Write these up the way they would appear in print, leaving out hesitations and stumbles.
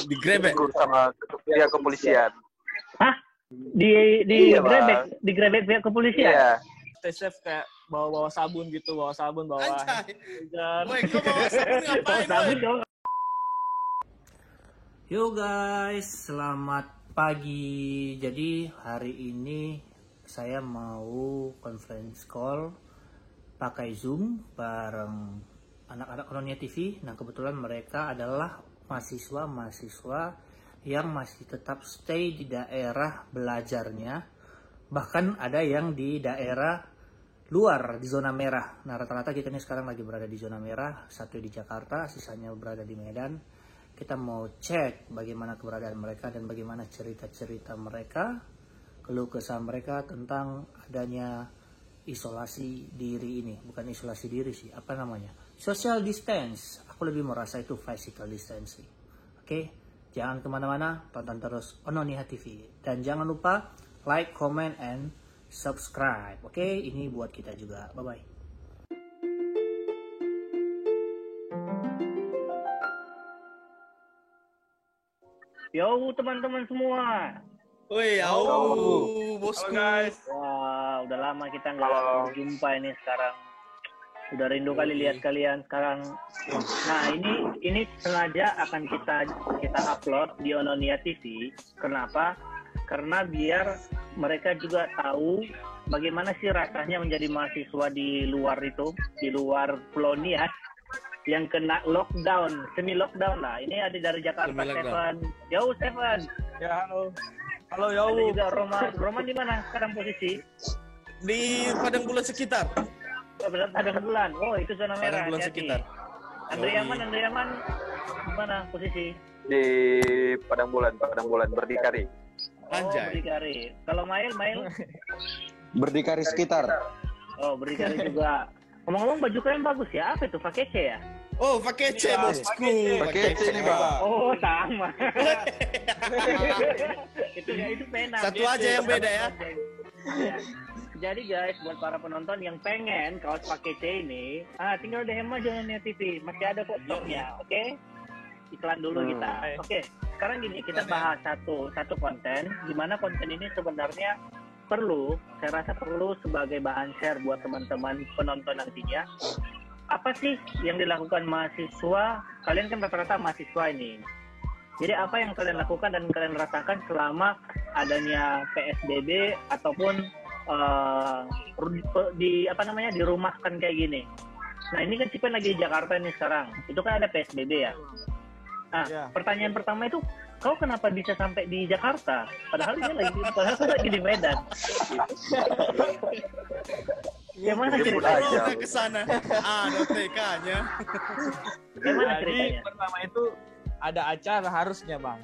digrebek sama pihak kepolisian. Hah? Digrebek pihak kepolisian? Iya. Stay safe kayak bawa sabun gitu, bawa Anjay. Woi, kau bawa sabun ngapain, sabun boy? dong. Yo guys, selamat pagi. Jadi hari ini saya mau conference call pakai Zoom bareng anak-anak Ononia TV. Nah, kebetulan mereka adalah mahasiswa yang masih tetap stay di daerah belajarnya. Bahkan ada yang di daerah luar, di zona merah. Nah, rata-rata kita ini sekarang lagi berada di zona merah. Satu di Jakarta, sisanya berada di Medan. Kita mau cek bagaimana keberadaan mereka dan bagaimana cerita-cerita mereka, keluh kesah mereka tentang adanya isolasi diri ini. Bukan isolasi diri sih, apa namanya? Social distance. Aku lebih merasa itu physical distancing. Oke, jangan kemana-mana, tonton terus Ononia TV. Dan jangan lupa like, comment, and subscribe. Oke, ini buat kita juga. Bye-bye. Yo teman-teman semua. Woi, bosku. guys. Wah, udah lama kita nggak berjumpa ini sekarang. Udah rindu kali lihat kalian sekarang. Nah, ini sengaja akan kita upload di Ononia TV. Kenapa? Karena biar mereka juga tahu bagaimana sih rasanya menjadi mahasiswa di luar itu, di luar Pulau Nias yang kena lockdown, semi lockdown lah. Ini ada dari Jakarta, Stefan. Yo, Stefan. Ya, halo Ada Yau. juga Roman di mana sekarang posisi? Di Padang Bulan sekitar. Padang Bulan. Oh, itu zona merah. Padang Bulan Hati-hati. sekitar. Andriaman di mana posisi? Di Padang Bulan berdikari. Anjay. Oh, berdikari. Kalau Mail? Berdikari sekitar. Oh, berdikari juga. Ngomong-ngomong baju kalian bagus ya. Apa itu? Fakece ya? Oh, pakai C, bosku. Pakai C nih, Bang. Oh, sama. itu pena. Satu aja yang beda ya. Ya. Jadi guys, buat para penonton yang pengen kaos pakai C ini, tinggal DM aja Ononia TV. Masih ada kok stoknya, oke? Iklan dulu kita. Oke, sekarang gini, kita bahas satu konten, di mana konten ini sebenarnya saya rasa perlu sebagai bahan share buat teman-teman penonton nantinya. Apa sih yang dilakukan mahasiswa? Kalian kan rata-rata mahasiswa ini. Jadi apa yang kalian lakukan dan kalian rasakan selama adanya PSBB ataupun dirumahkan kayak gini. Nah, ini kan Cipen lagi di Jakarta nih sekarang. Itu kan ada PSBB ya. Nah, pertanyaan pertama itu, kau kenapa bisa sampai di Jakarta? Padahal lagi di Medan. Gimana ceritanya? Udah ke sana. Ada TK-nya. Gimana Jadi ceritanya? pertama itu ada acara harusnya, Bang.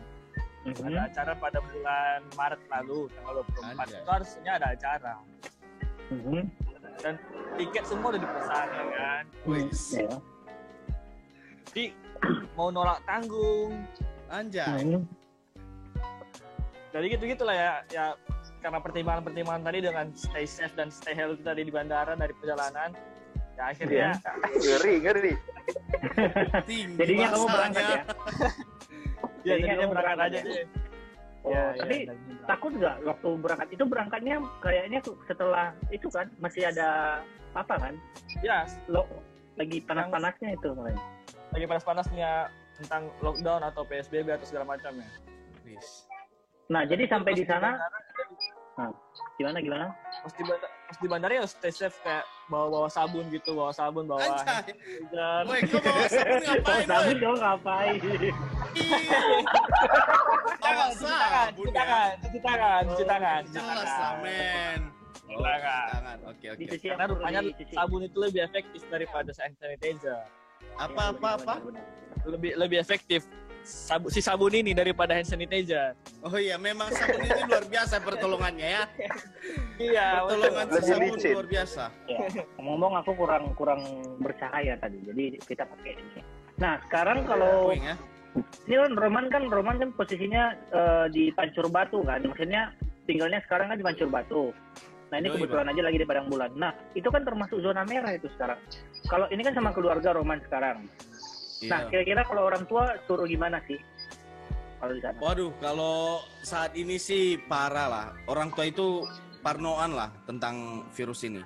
Ada acara pada bulan Maret lalu, tanggal 24. Anjay. Itu harusnya ada acara. Dan tiket semua udah dipesan, ya kan? Wis. Ya. Jadi mau nolak tanggung. Anjay. Jadi gitu-gitulah ya karena pertimbangan-pertimbangan tadi dengan stay safe dan stay healthy tadi di bandara dari perjalanan. Ya akhirnya Ngeri. Tinggi Jadinya kamu berangkat ya? ya jadinya berangkat aja deh. Tapi takut nggak waktu berangkat? Itu berangkatnya kayaknya setelah itu kan masih ada apa kan? Ya, Lagi panas-panasnya itu kan? lagi panas-panasnya tentang lockdown atau PSBB atau segala macam ya. Nah, jadi sampai di sana, gimana? Pas di bandara ya stay safe kayak bawa sabun gitu, bawa Anjay. dan Woi, kau bawa sabun ngapain, sabun boy? dong ngapain? Bawa sabun ya. cuci tangan. Jelas lah, men. Cuci tangan. Oke. Dicuci Karena yang perlu rupanya dicuci. sabun itu lebih efektif daripada hand sanitizer. Apa? Benar. Lebih efektif si sabun ini daripada hand sanitizer. Oh iya, memang sabun ini luar biasa pertolongannya ya. Iya, Pertolongan si betul. sabun Licin. luar biasa. Ya. Ngomong-ngomong aku kurang bercahaya tadi, jadi kita pakai ini. Nah, sekarang kalau Wing, ya. ini kan Roman kan posisinya di Pancur Batu kan, maksudnya tinggalnya sekarang kan di Pancur Batu. Nah, ini Yoi, kebetulan aja lagi di Padang Bulan. Nah, itu kan termasuk zona merah itu sekarang. Kalau ini kan sama keluarga Roman sekarang. Nah, kira-kira kalau orang tua suruh gimana sih? Kalau di sana. Waduh, kalau saat ini sih parah lah. Orang tua itu parnoan lah tentang virus ini.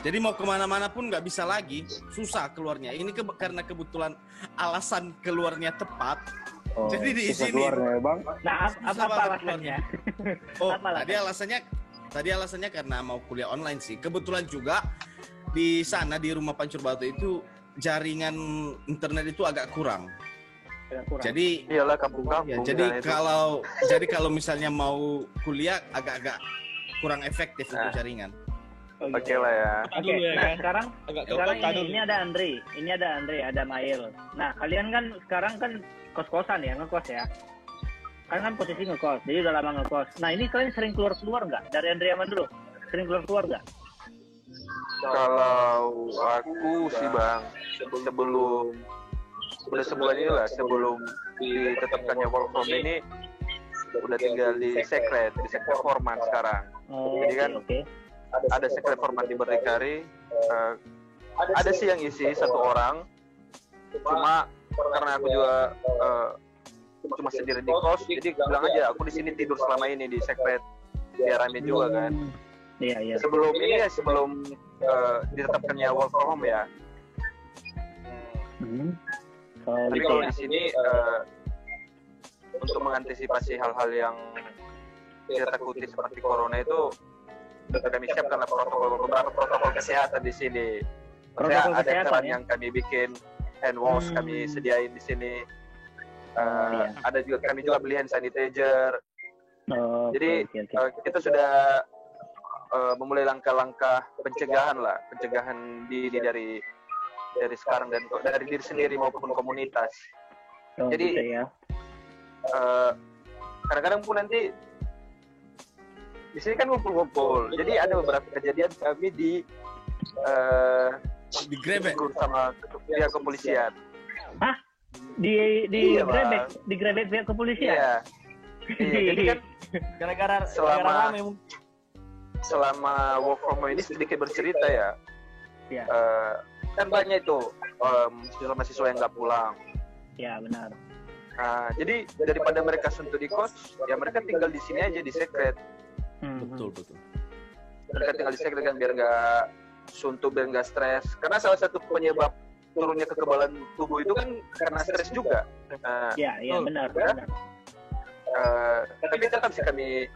Jadi mau kemana-mana pun nggak bisa lagi, susah keluarnya. Ini karena kebetulan alasan keluarnya tepat. Oh, jadi di susah sini. keluarnya ya, Bang. Nah, apa alasannya? Oh, Apa tadi alasannya karena mau kuliah online sih. Kebetulan juga di sana di rumah Pancur Batu itu jaringan internet itu agak kurang. Jadi Iyalah kampung-kampung. ya, jadi kalau misalnya mau kuliah agak-agak kurang efektif untuk jaringan. Oke lah ya. Oke, nah sekarang Agak ini ada Andre, ada Mail. Nah kalian kan sekarang kan kos-kosan ya, ngekos ya. Kalian kan posisi ngekos, jadi udah lama ngekos. Nah ini kalian sering keluar nggak? Dari Andre Aman dulu, sering keluar nggak? Kalau aku sih Bang, sebelum udah sebulan ini lah, sebelum ditetapkannya work from ini, udah tinggal di sekret format sekarang. Jadi kan ada sekret format di Berdikari, ada sih yang isi satu orang, cuma karena aku juga cuma sendiri di kos, jadi bilang aja aku di sini tidur selama ini di sekret biar rame juga kan. Iya. Sebelum ditetapkannya work from home ya. Tapi gitu kalau ya. di sini untuk mengantisipasi hal-hal yang kita takuti seperti corona itu sudah kami siapkan beberapa protokol kesehatan di sini. Protokol ada kesehatan, keran ya? yang kami bikin, hand wash kami sediain di sini. Ada juga kami beli hand sanitizer. Jadi kita sudah memulai langkah-langkah pencegahan diri dari sekarang dan dari diri sendiri maupun komunitas. Jadi gitu ya. Kadang-kadang pun nanti di sini kan ngumpul-ngumpul. Jadi ada beberapa kejadian kami digrebek sama pihak kepolisian. Hah? Digrebek pihak kepolisian? Iya. Jadi kan Gara-gara selama rame. selama work from home ini sedikit bercerita ya. Iya. Kan banyak itu mahasiswa yang nggak pulang. Ya benar. Nah, jadi daripada mereka suntuk di kos, ya mereka tinggal di sini aja di sekret. betul Mereka tinggal di sekret kan biar nggak suntuk, biar nggak stres. Karena salah satu penyebab turunnya kekebalan tubuh itu kan karena stres juga. Iya benar. Tapi tetap sih kami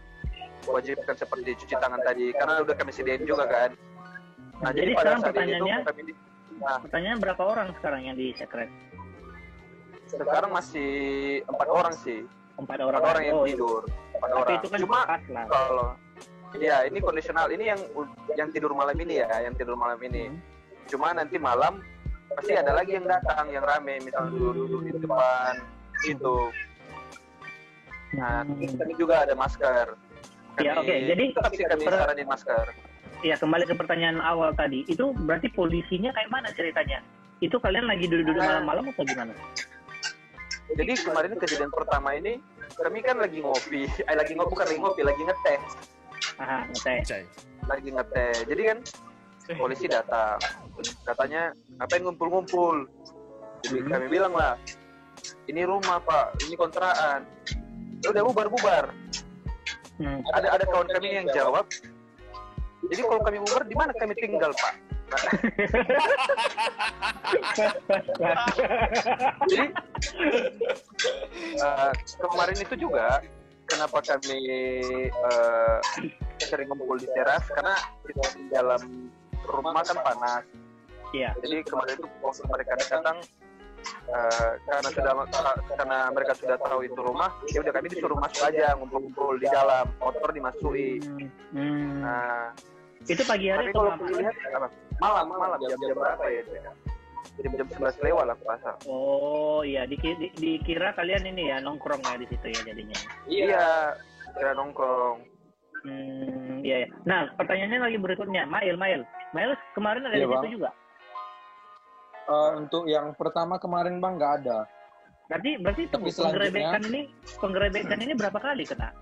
wajibkan seperti cuci tangan tadi, karena udah kami sediain juga kan. Nah, Jadi pada sekarang saat ini tuh pertanyaannya berapa orang sekarang yang di sekret? sekarang masih 4 orang sih. 4 4 orang yang tidur. 4 Tapi orang. itu kan Cuma pas lah. kalau ya ini kondisional, ini yang tidur malam ini ya, yang tidur malam ini. Cuma nanti malam pasti ada lagi yang datang yang rame, misalnya duduk di depan gitu. Nah, kami juga ada masker. Ya, oke. Jadi tetap sih kami saranin masker. Ya, kembali ke pertanyaan awal tadi. Itu berarti polisinya kayak mana ceritanya? Itu kalian lagi duduk-duduk malam-malam atau gimana? Jadi kemarin kejadian pertama ini kami kan lagi ngopi, lagi ngeteh. Ngeteh. Lagi ngeteh. Jadi kan polisi datang. Katanya, ngapain ngumpul-ngumpul? Jadi kami bilang lah, ini rumah Pak, ini kontrakan. Udah bubar. Ada kawan kami yang jawab, jadi kalau kami bubar, di mana kami tinggal Pak? Jadi kemarin itu juga kenapa kami sering ngumpul di teras, karena di dalam rumah kan panas. Iya. Jadi kemarin itu waktu mereka datang, karena mereka sudah tahu itu rumah, ya udah kami disuruh masuk aja, ngumpul-ngumpul di dalam, motor dimasuki. Nah, itu pagi hari atau malam? Lihat, malam jam berapa ya? Jam 11 lewat lah puasa. Oh iya, dikira kalian ini ya nongkrong ya di situ ya jadinya. Iya, kira nongkrong. Iya. Nah, pertanyaannya lagi berikutnya, Mail kemarin ada di situ juga? Untuk yang pertama kemarin Bang nggak ada. Berarti Tapi selanjutnya penggerebekan ini berapa kali kena?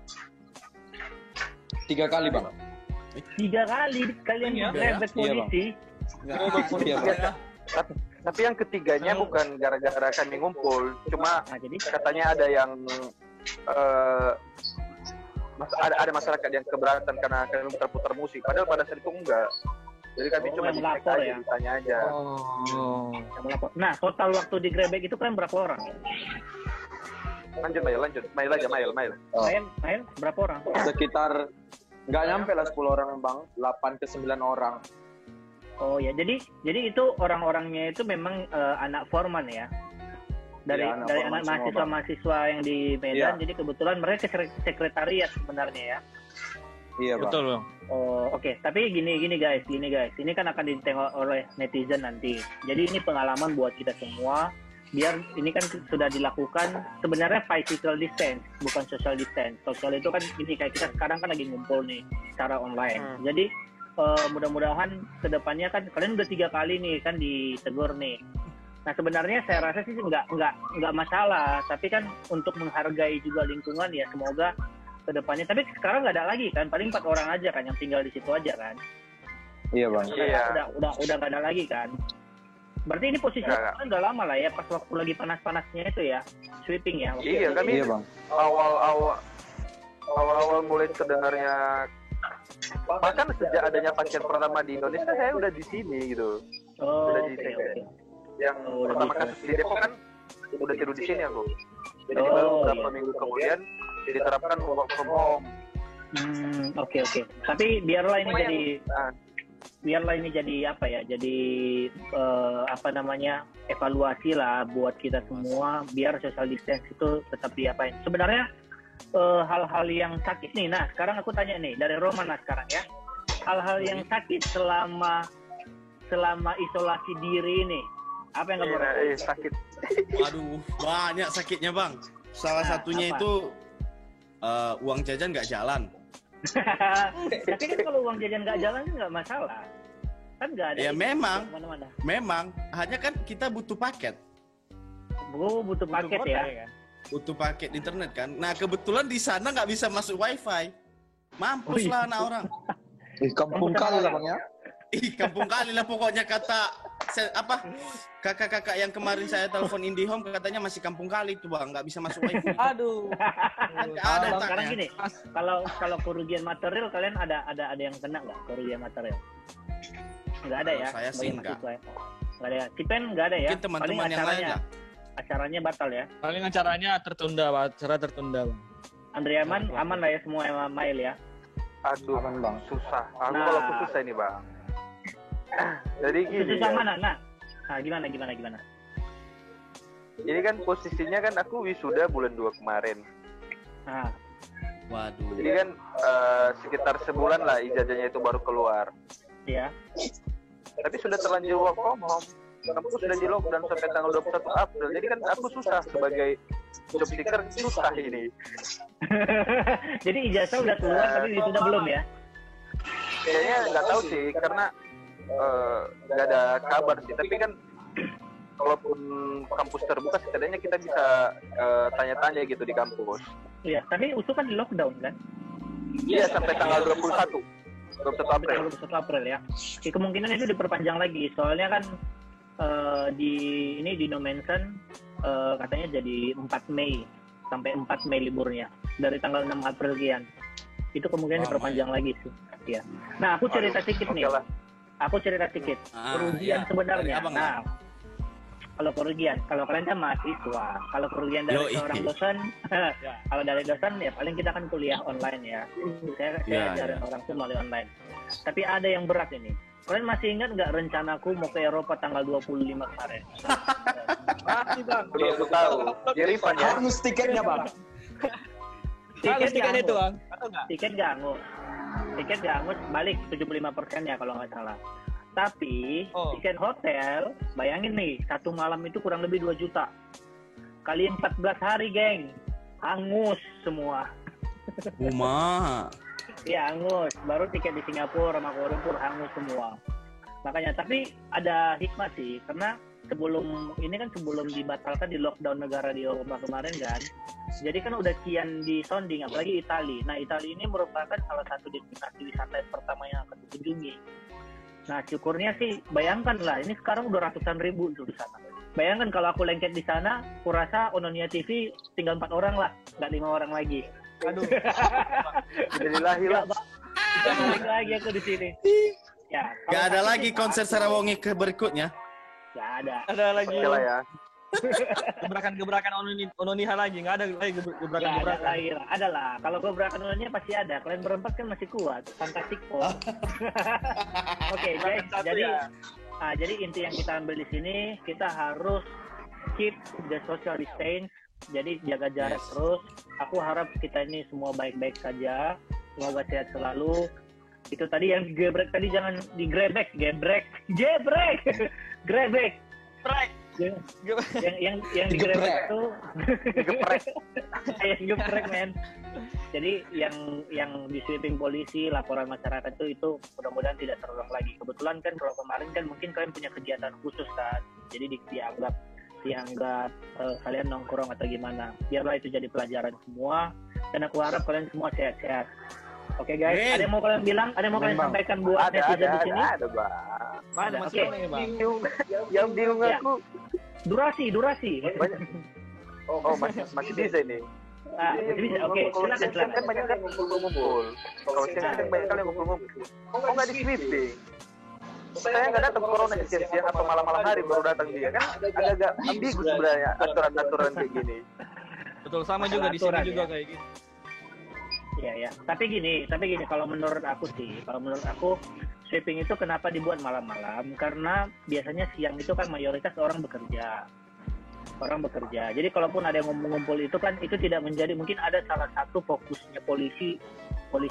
3 kali Bang. 3 kali kalian digerebek polisi. Iya Bang. Tapi yang ketiganya bukan gara-gara kami ngumpul, cuma jadi katanya ada yang ada masyarakat yang keberatan karena kami putar-putar musik. Padahal pada saat itu enggak. Jadi kami cuma yang dicek melapor aja, ya? ditanya aja. Yang melapor. Nah, total waktu di Grebek itu kan berapa orang? Lanjut. Mail aja. Main berapa orang? Sekitar nggak nyampe lah 10 orang bang, 8 ke 9 orang. Oh ya, jadi itu orang-orangnya itu memang anak Forman ya. Dari Iya, anak mahasiswa yang di Medan, Iya. jadi kebetulan mereka sekretariat sebenarnya ya. Iya bang. Betul bang. Oh, oke. Tapi gini guys. Ini kan akan ditengok oleh netizen nanti. Jadi ini pengalaman buat kita semua. Biar ini kan sudah dilakukan sebenarnya physical distance, bukan social distance. Social itu kan ini kayak kita sekarang kan lagi ngumpul nih secara online. Jadi mudah-mudahan kedepannya kan kalian udah 3 kali nih kan ditegur nih. Nah sebenarnya saya rasa sih nggak masalah. Tapi kan untuk menghargai juga lingkungan ya semoga kedepannya. Tapi sekarang nggak ada lagi kan, paling 4 orang aja kan yang tinggal di situ aja kan. Iya bang. Iya. Udah nggak ada lagi kan. Berarti ini posisinya kan udah lama lah ya, pas waktu lagi panas-panasnya itu ya, sweeping ya. Iya, kami Iya bang. awal mulai terdengarnya, bahkan sejak adanya pasien pertama di Indonesia saya udah di sini gitu. Oh, Udah oke. di TKN. Yang pertama kasus di Depok kan udah tidur di sini aku. Jadi Oh, baru beberapa iya. minggu kemudian diterapkan work from home. Oke. Tapi biarlah ini Cuma jadi yang- apa ya, jadi evaluasi lah buat kita semua biar social distance itu tetap diapain. Sebenarnya hal-hal yang sakit nih, nah sekarang aku tanya nih dari Roman lah sekarang ya, hal-hal yang sakit selama isolasi diri ini apa yang kamu rasain? sakit. Waduh, banyak sakitnya bang. Salah Nah, satunya apa? itu uang jajan nggak jalan. Tapi kan kalau uang jajan nggak jalan kan nggak masalah, kan nggak ada Ya itu memang. mana-mana. Memang, hanya kan kita butuh paket. Butuh paket ya. kan? Butuh paket internet kan. Nah kebetulan di sana nggak bisa masuk wifi. Oh, Mampus iya. lah anak orang. Kampung kali lah bang ya. Ih, kampung kali lah pokoknya kata kakak-kakak yang kemarin saya telepon IndiHome katanya masih kampung kali itu bang, nggak bisa masuk wifi. Aduh. Nggak ada Bang, sekarang taknya. gini, kalau kerugian material kalian ada yang kena nggak kerugian material? Nggak ada Kalau ya? saya sih bagi nggak. mahasiswa ya? Nggak ada ya? Tipen nggak ada ya? Mungkin teman-teman yang lain lah. Acaranya batal ya? Paling acaranya tertunda, Pak. Acara tertunda, Bang. Andre aman lah ya semua mail ya? Aduh, Aman, Bang. susah. Aku Nah. kalau aku susah ini bang. Jadi gini. Susah ya. mana? Nah, gimana? Ini kan posisinya kan aku wisuda bulan 2 kemarin. Nah, Waduh. Jadi kan sekitar sebulan lah ijazahnya itu baru keluar. ya. Tapi sudah terlanjur work from home. Kampus sudah di lockdown sampai tanggal 21 April. Jadi kan aku susah sebagai job seeker, susah ini. Jadi ijazah udah keluar tapi wisuda belum ya? Kayaknya nggak tahu sih karena nggak ada kabar sih. Tapi kan kalaupun kampus terbuka setidaknya kita bisa tanya-tanya gitu di kampus. Iya, tapi USU kan di lockdown kan? Iya sampai tanggal 21 April. 21 April ya. Kemungkinan itu diperpanjang lagi. Soalnya kan di no-mention katanya jadi 4 Mei sampai 4 Mei liburnya dari tanggal 6 April kian. Itu kemungkinan diperpanjang lagi sih. Ya. Nah, aku cerita sedikit nih. Oke lah. Aku cerita sedikit. Kerugian iya. sebenarnya. Dari abang, Nah, kalau kerugian, kalau kalian kan mahasiswa, kalau kerugian dari Yoi. seorang dosen, kalau dari dosen ya paling kita kan kuliah online ya. Saya Ya, ajarin ya. orang tuh melalui online. Tapi ada yang berat ini. Kalian masih ingat nggak rencanaku mau ke Eropa tanggal 25 kemarin? Masih, Bang. Sudah aku tahu. Di refund ya. Harus tiketnya bang. Harus tiket nggak itu, angus. Bang. Atau enggak? Tiket nggak angus. Tiket nggak angus balik 75% ya kalau nggak salah. Tapi tiket hotel, bayangin nih, satu malam itu kurang lebih 2 juta. Kali 14 hari, geng. Angus semua. Uma. Ya, angus. Baru tiket di Singapura sama Kuala Lumpur angus semua. Makanya, tapi ada hikmah sih. Karena sebelum dibatalkan di lockdown negara di Eropa kemarin kan. Jadi kan udah kian di sounding, apalagi Italia. Nah, Italia ini merupakan salah satu destinasi wisata pertama yang akan dikunjungi. Nah, syukurnya sih, bayangkan lah, ini sekarang udah ratusan ribu tuh di sana. Bayangkan kalau aku lengket di sana, aku rasa Ononia TV tinggal 4 orang lah, nggak 5 orang lagi. Aduh. Alhamdulillah lah. Nggak balik lagi aku di sini. Ya, Gak ada lagi konser Sarawongi ke berikutnya. Nggak ada. Ada lagi Oke lah ya. gebrakan Ononiha lagi, nggak ada lagi Nggak ada gebrakan. lagi lah. Ada lah. Kalau gebrakan Ononia pasti ada. Kalian berempat kan masih kuat. Fantastic Four. Oke, guys. Jadi inti yang kita ambil di sini, kita harus keep the social distance. Jadi jaga jarak terus. Aku harap kita ini semua baik-baik saja. Semoga sehat selalu. Itu tadi yang gebrek tadi jangan digrebek, gebrek. Yang digeprek itu yang geprek men. Jadi yang di sweeping polisi, laporan masyarakat itu mudah-mudahan tidak terulang lagi. Kebetulan kan kalau kemarin kan mungkin kalian punya kegiatan khusus kan, jadi dianggap kalian nongkrong atau gimana. Biarlah itu jadi pelajaran semua, dan aku harap kalian semua sehat-sehat. Oke guys, ada yang mau kalian bilang, ada yang mau kalian sampaikan buat netizen di sini? Ada, Bang. Mana masih Oke. ini, Bang? Yang bingung Ya. aku. Durasi. Banyak. Oh, masih bisa ini. Masih bisa. Oke, Kalau siang silakan. kan banyak kan ngumpul-ngumpul. Kalau siang kan banyak kali ngumpul-ngumpul. Oh, nggak di sweeping. Saya nggak datang corona di siang atau malam-malam hari baru datang dia kan agak-agak ambigu sebenarnya aturan-aturan kayak gini. Betul, sama juga di sini Aturan, juga ya. kayak gitu. Iya. Tapi gini, kalau menurut aku sweeping itu kenapa dibuat malam-malam? Karena biasanya siang itu kan mayoritas orang bekerja. Jadi kalaupun ada yang ngumpul itu kan itu tidak menjadi, mungkin ada salah satu fokusnya polisi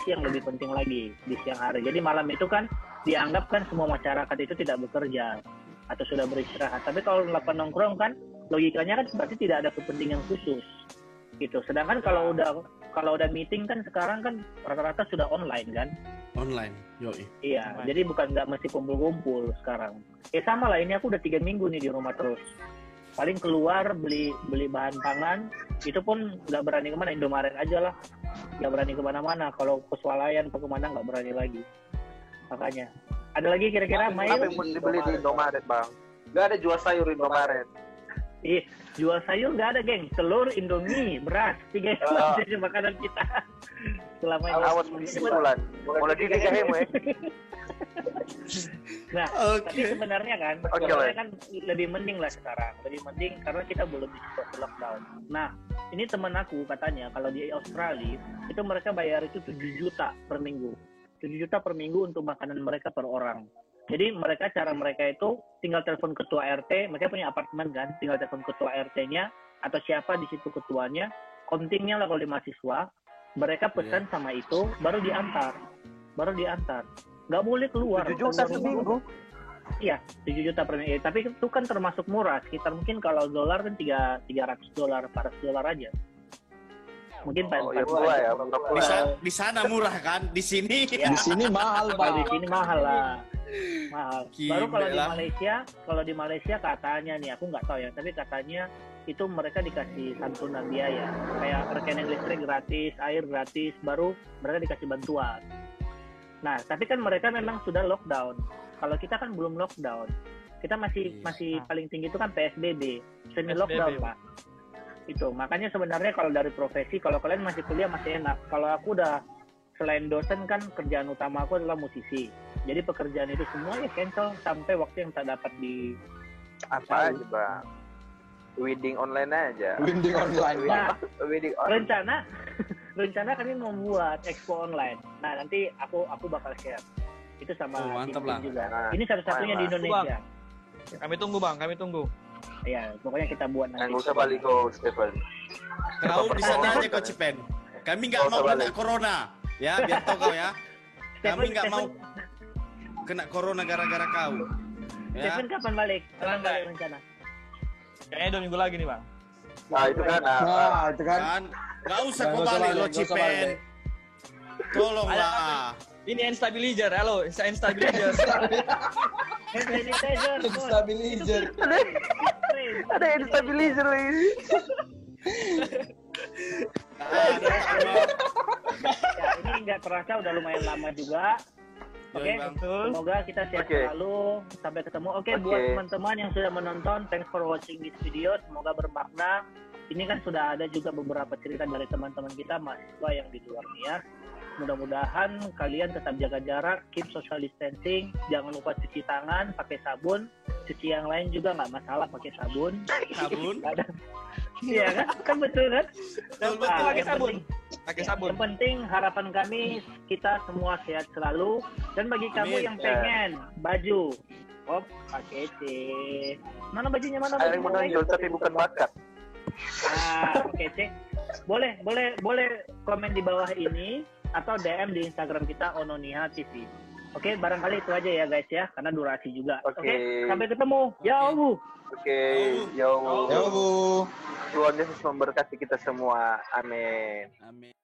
yang lebih penting lagi di siang hari. Jadi malam itu kan dianggap kan semua masyarakat itu tidak bekerja atau sudah beristirahat. Tapi kalau melakukan nongkrong kan logikanya kan berarti tidak ada kepentingan khusus gitu. Sedangkan kalau udah meeting kan sekarang kan rata-rata sudah online kan. Online, yoi. Iya, jadi bukan nggak mesti kumpul-kumpul sekarang. Sama lah, ini aku udah 3 minggu nih di rumah terus. Paling keluar beli bahan pangan, itu pun nggak berani kemana, Indomaret aja lah. Nggak berani kemana-mana. Kalau ke swalayan atau kemana nggak berani lagi. Makanya. Ada lagi kira-kira Apa Mail? yang mau dibeli di Indomaret, Bang? Nggak ada jual sayur di Indomaret. Jual sayur nggak ada, geng. Telur, Indomie, beras, 3 jenis makanan kita. Selama ini. Awas kesimpulan. Mulai di DKM ya. Nah, tapi sebenarnya kan lebih mending lah sekarang. Lebih mending karena kita belum di situasi lockdown. Nah, ini teman aku katanya kalau di Australia itu mereka bayar itu 7 juta per minggu. 7 juta per minggu untuk makanan mereka per orang. Jadi cara mereka itu tinggal telepon ketua RT, mereka punya apartemen kan, tinggal telepon ketua RT-nya atau siapa di situ ketuanya, kontingnya lah kalau di mahasiswa, mereka pesan sama itu, baru diantar. Nggak boleh keluar. 7 juta seminggu? Iya, 7 juta per minggu. Tapi itu kan termasuk murah, sekitar mungkin kalau dolar kan $300, $400 aja. Mungkin Di sana murah kan, di sini. Ya. Di sini mahal, Kalau Bang. di sini mahal lah. Mahal. Baru Gila. kalau di Malaysia katanya nih, aku nggak tahu ya, tapi katanya itu mereka dikasih santunan biaya, kayak rekening listrik gratis, air gratis, baru mereka dikasih bantuan. Nah, tapi kan mereka memang sudah lockdown. Kalau kita kan belum lockdown, kita masih paling tinggi itu kan PSBB, semi lockdown Pak. Itu makanya sebenarnya kalau dari profesi, kalau kalian masih kuliah masih enak. Kalau aku udah selain dosen kan kerjaan utama aku adalah musisi. Jadi pekerjaan itu semua ya cancel sampai waktu yang tak dapat di apa aja, Bang? Wedding online aja. Wedding online. Nah, Wedding online. rencana kami membuat expo online. Nah, nanti aku bakal share. Itu sama mantap tim lah. juga. Nah, Ini satu-satunya di Indonesia. Kami tunggu, Bang. Kami tunggu. Ya, pokoknya kita buat nanti. Nggak usah balik kok, Stephen. Kau di sana aja kau Cipen. Kami nggak mau kena corona. Ya, biar tahu kau ya. Kami nggak mau kena corona gara-gara kau. Ya. Stephen kapan balik? Kapan balik rencana? Kayaknya 2 minggu lagi nih, Bang. Nah, itu kan. Nah, itu kan. Kan nggak usah kau Nggak usah balik lo balik, nggak usah Cipen. balik. Tolonglah. Ini hand stabilizer. Halo, hand stabilizer. Hand sanitizer. bos. Stabilizer. Ada yang stabilizer lagi. Ya, ini nggak terasa udah lumayan lama juga. Oke, Bang. semoga kita sehat Oke. selalu. Sampai ketemu. Oke, Oke. buat teman-teman yang sudah menonton, thanks for watching this video. Semoga bermakna. Ini kan sudah ada juga beberapa cerita dari teman-teman kita mahasiswa yang di luar nih ya. Mudah-mudahan kalian tetap jaga jarak, keep social distancing, jangan lupa cuci tangan pakai sabun. Cuci yang lain juga nggak masalah pakai sabun. Sabun. Iya kan? Kan betul kan? Yang penting pakai yang sabun. penting- Pakai sabun. Yang penting harapan kami kita semua sehat selalu, dan bagi kamu Amin. yang pengen baju, pakai C. Mana bajunya, mana Ada yang bajunya? menonjol tapi bukan bakat. Pakai C. Boleh komen di bawah ini atau DM di Instagram kita Ononia TV. Oke, barangkali itu aja ya guys ya, karena durasi juga. Oke. Sampai ketemu. Jauh. Oke, yo. Tuhan Yesus memberkati kita semua. Amin. Amin.